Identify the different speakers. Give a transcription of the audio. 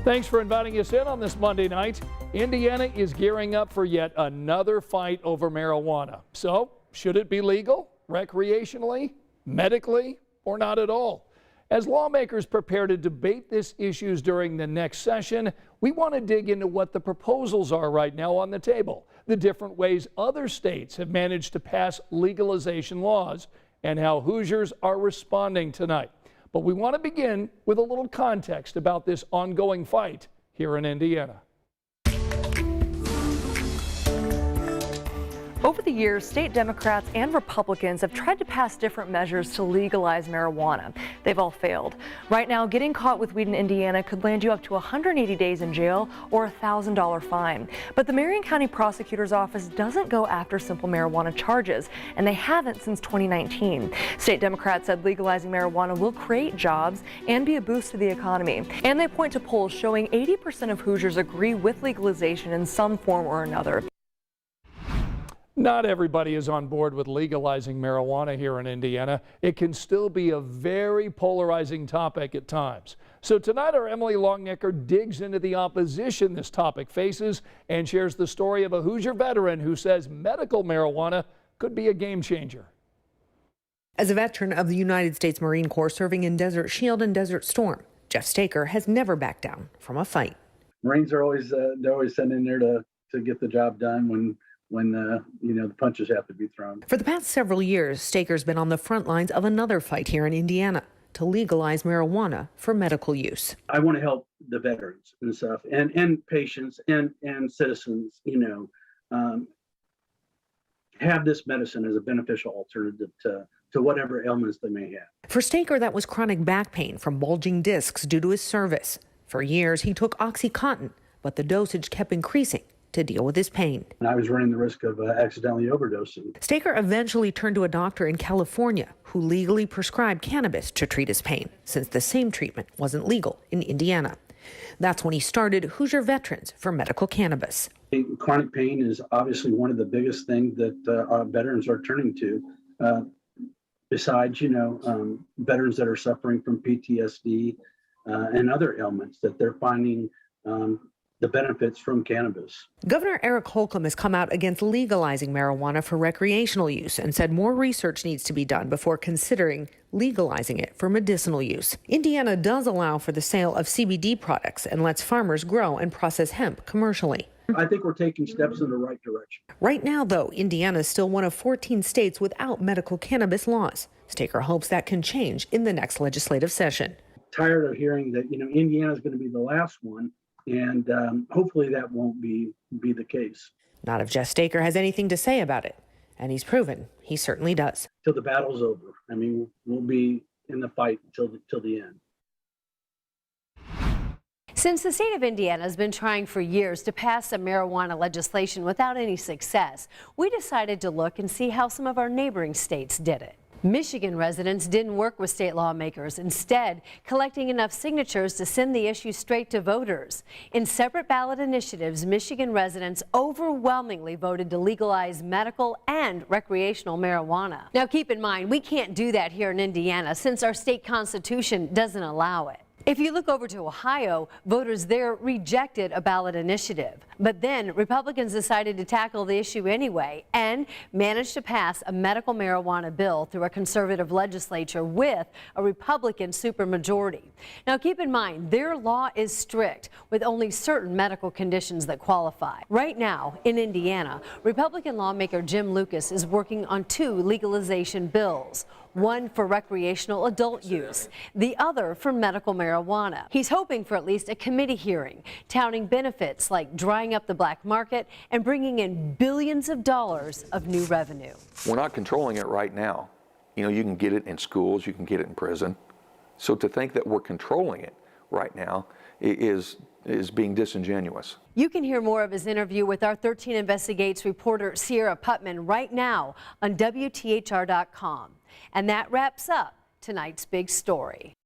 Speaker 1: Thanks for inviting us in on this Monday night. Indiana is gearing up for yet another fight over marijuana. So, should it be legal, recreationally, medically, or not at all? As lawmakers prepare to debate these issues during the next session, we want to dig into what the proposals are right now on the table, the different ways other states have managed to pass legalization laws, and how Hoosiers are responding tonight. But we want to begin with a little context about this ongoing fight here in Indiana.
Speaker 2: Over the years, state Democrats and Republicans have tried to pass different measures to legalize marijuana. They've all failed. Right now, getting caught with weed in Indiana could land you up to 180 days in jail or a $1,000 fine. But the Marion County Prosecutor's Office doesn't go after simple marijuana charges, and they haven't since 2019. State Democrats said legalizing marijuana will create jobs and be a boost to the economy. And they point to polls showing 80% of Hoosiers agree with legalization in some form or another.
Speaker 1: Not everybody is on board with legalizing marijuana here in Indiana. It can still be a very polarizing topic at times. So tonight our Emily Longnecker digs into the opposition this topic faces and shares the story of a Hoosier veteran who says medical marijuana could be a game changer.
Speaker 3: As a veteran of the United States Marine Corps serving in Desert Shield and Desert Storm, Jeff Staker has never backed down from a fight.
Speaker 4: Marines are always sent in there to get the job done when the punches have to be thrown.
Speaker 3: For the past several years, Staker's been on the front lines of another fight here in Indiana to legalize marijuana for medical use.
Speaker 4: I want to help the veterans and stuff, and patients and citizens, have this medicine as a beneficial alternative to whatever ailments they may have.
Speaker 3: For Staker, that was chronic back pain from bulging discs due to his service. For years, he took OxyContin, but the dosage kept increasing to deal with his pain.
Speaker 4: And I was running the risk of accidentally overdosing.
Speaker 3: Staker eventually turned to a doctor in California who legally prescribed cannabis to treat his pain, since the same treatment wasn't legal in Indiana. That's when he started Hoosier Veterans for Medical Cannabis.
Speaker 4: Chronic pain is obviously one of the biggest things that our veterans are turning to. Besides, veterans that are suffering from PTSD and other ailments, that they're finding the benefits from cannabis.
Speaker 3: Governor Eric Holcomb has come out against legalizing marijuana for recreational use and said more research needs to be done before considering legalizing it for medicinal use. Indiana does allow for the sale of CBD products and lets farmers grow and process hemp commercially.
Speaker 4: I think we're taking steps in the right direction.
Speaker 3: Right now, though, Indiana is still one of 14 states without medical cannabis laws. Staker hopes that can change in the next legislative session.
Speaker 4: Tired of hearing that, Indiana is going to be the last one. And hopefully that won't be the case.
Speaker 3: Not if Jeff Staker has anything to say about it. And he's proven he certainly does.
Speaker 4: Till the battle's over. We'll be in the fight till the end.
Speaker 5: Since the state of Indiana has been trying for years to pass some marijuana legislation without any success, we decided to look and see how some of our neighboring states did it. Michigan residents didn't work with state lawmakers, instead collecting enough signatures to send the issue straight to voters. In separate ballot initiatives, Michigan residents overwhelmingly voted to legalize medical and recreational marijuana. Now keep in mind, we can't do that here in Indiana since our state constitution doesn't allow it. If you look over to Ohio, voters there rejected a ballot initiative. But then Republicans decided to tackle the issue anyway and managed to pass a medical marijuana bill through a conservative legislature with a Republican supermajority. Now keep in mind, their law is strict with only certain medical conditions that qualify. Right now in Indiana, Republican lawmaker Jim Lucas is working on 2 legalization bills. One for recreational adult use, the other for medical marijuana. He's hoping for at least a committee hearing, touting benefits like drying up the black market and bringing in billions of dollars of new revenue.
Speaker 6: We're not controlling it right now. You can get it in schools, you can get it in prison. So to think that we're controlling it right now is being disingenuous.
Speaker 5: You can hear more of his interview with our 13 Investigates reporter Sierra Putman right now on WTHR.com. And that wraps up tonight's big story.